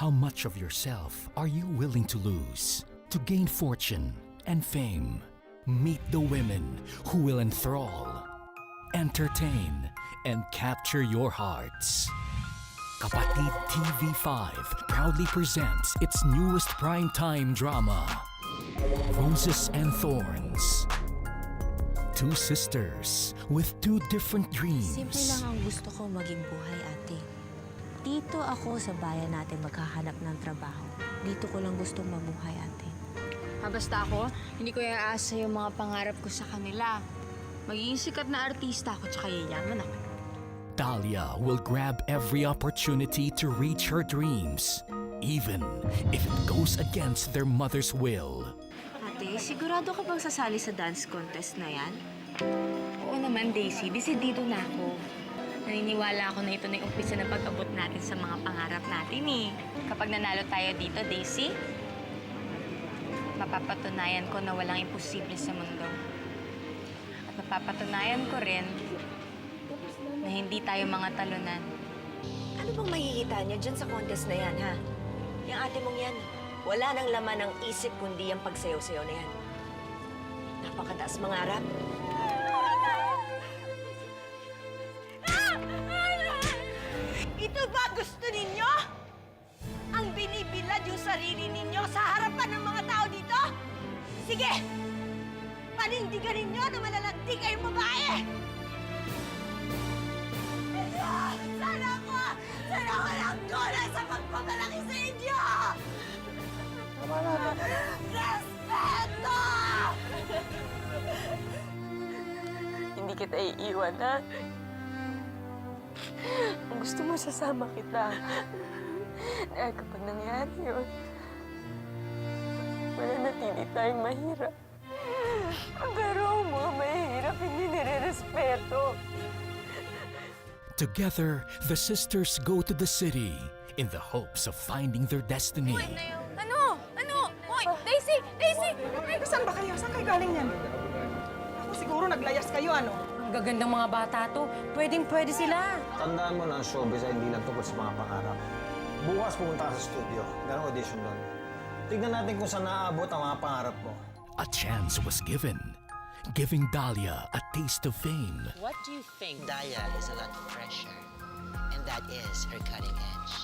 How much of yourself are you willing to lose to gain fortune and fame? Meet the women who will enthrall, entertain, and capture your hearts. Kapatid TV5 proudly presents its newest primetime drama, Roses and Thorns. Two sisters with two different dreams. Simple lang ang gusto ko maging buhay, ate. Dito ako sa bayan natin maghahanap ng trabaho. Dito ko lang gustong mabuhay, ate. Basta ako, hindi ko iaasa yung mga pangarap ko sa kanila. Magiging sikat na artista ako tsaka yayaman ako. Dahlia will grab every opportunity to reach her dreams, even if it goes against their mother's will. Ate, sigurado ka bang sasali sa dance contest na yan? Oo naman, Daisy. Desidido na ako. Naniniwala ako na ito na yung umpisa ng pag-abot natin sa mga pangarap natin eh. Kapag nanalo tayo dito, Daisy, mapapatunayan ko na walang imposible sa mundo. At mapapatunayan ko rin na hindi tayo mga talunan. Ano bang makikita niya dyan sa contest na yan, ha? Yung ate mong yan, wala nang laman ng isip kundi yung pagsayaw-sayaw na yan. Napakataas mangarap. Ito ba gusto ninyo? Ang binibilad yung sarili ninyo sa harapan ng mga tao dito? Sige! Panindigan ninyo na malalandi kayong babae! Sana ako lang tunay sa pagpapalaki sa inyo! Tama na. Respeto! Hindi kita iiwan, ha? Kung gusto mo, sasama kita. Dahil kapag nangyari yun, mananatili tayong mahirap. Pero ang mga mahirap hindi nire-respeto. Together, the sisters go to the city in the hopes of finding their destiny. Ano? Hoy, Daisy! Saan ba kayo? Saan kayo galing yan? Ako siguro naglayas kayo, ano? Ang gagandang mga bata to. Pwedeng-pwede sila. Tandaan mo na ang showbiz ay hindi lang tungkol sa mga pangarap. Bukas pumunta ka sa studio. Merong audition doon. Tignan natin kung saan naaabot ang mga pangarap mo. A chance was given, giving Dahlia a taste of fame. What do you think? Daya is a lot fresher, and that is her cutting edge.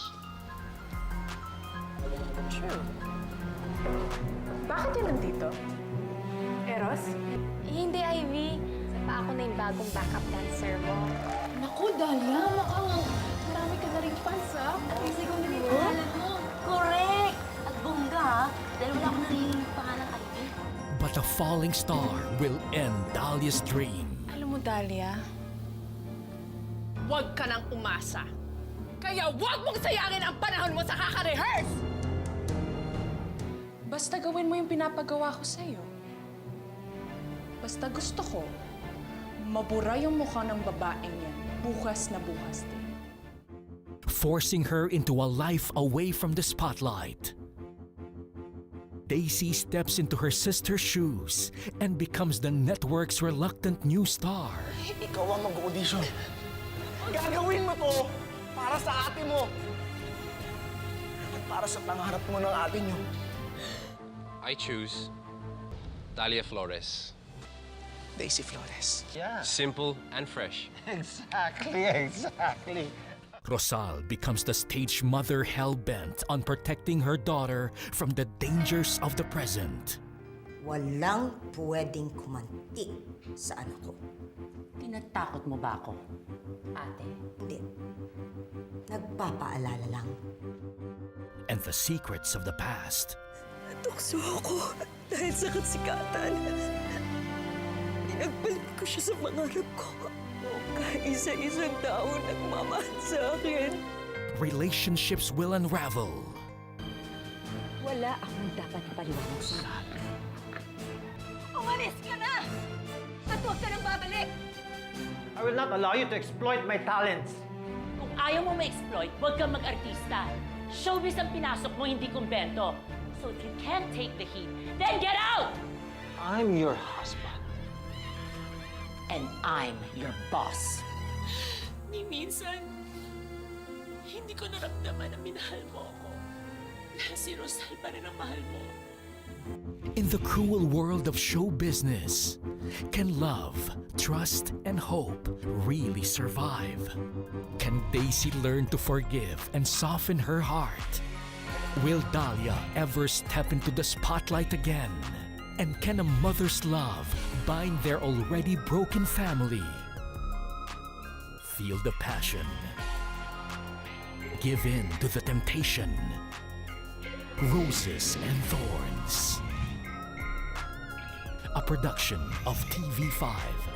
True. Bakit yun nandito? Eros? Hindi, Ivy. Sa pa ako na yung bagong backup dancer mo. Naku, Dahlia, mukhang marami ka na rin fans, ha? At least ikaw na rin pangalan mo. Correct! At bongga, ha? Dahil wala akong narinig pangalan, ate. But a falling star will end Dahlia's dream. Alam mo, Dahlia, Huwag ka nang umasa. Kaya huwag mong sayangin ang panahon mo sa kaka-rehearse! Basta gawin mo yung pinapagawa ko sa'yo. Basta gusto ko, mabura yung mukha ng babaeng yan. Bukas na bukas din. Forcing her into a life away from the spotlight. Daisy steps into her sister's shoes and becomes the network's reluctant new star. Ikaw ang mag-audition. Gagawin mo to para sa ate mo. At para sa pangarap mo ng ate niyo. I choose Dahlia Flores. Daisy Flores. Yeah. Simple and fresh. Exactly. Rosal becomes the stage mother hell-bent on protecting her daughter from the dangers of the present. Walang pwedeng kumanti sa anak ko. Tinatakot mo ba ako, ate? Hindi. Nagpapaalala lang. And the secrets of the past Natukso ako dahil sa kasikatan. Pinagbalik ko siya sa pangarap ko. Kaisa-isang tao nagmamahal sa akin. relationships will unravel. Wala akong dapat paliwanag sa'yo. Umalis ka na! At huwag ka nang babalik! I will not allow you to exploit my talents. Kung ayaw mo ma-exploit, huwag kang mag-artista. Showbiz ang pinasok mo, hindi kumbento. So if you can't take the heat, then get out! I'm your husband. And I'm your boss. Ni minsan, hindi ko naramdaman na minahal mo ako. Si Rosal pa rin ang mahal mo. In the cruel world of show business, can love, trust, and hope really survive? Can Daisy learn to forgive and soften her heart? Will Dahlia ever step into the spotlight again? And can a mother's love bind their already broken family? Feel the passion. Give in to the temptation. Roses and Thorns. A production of TV5.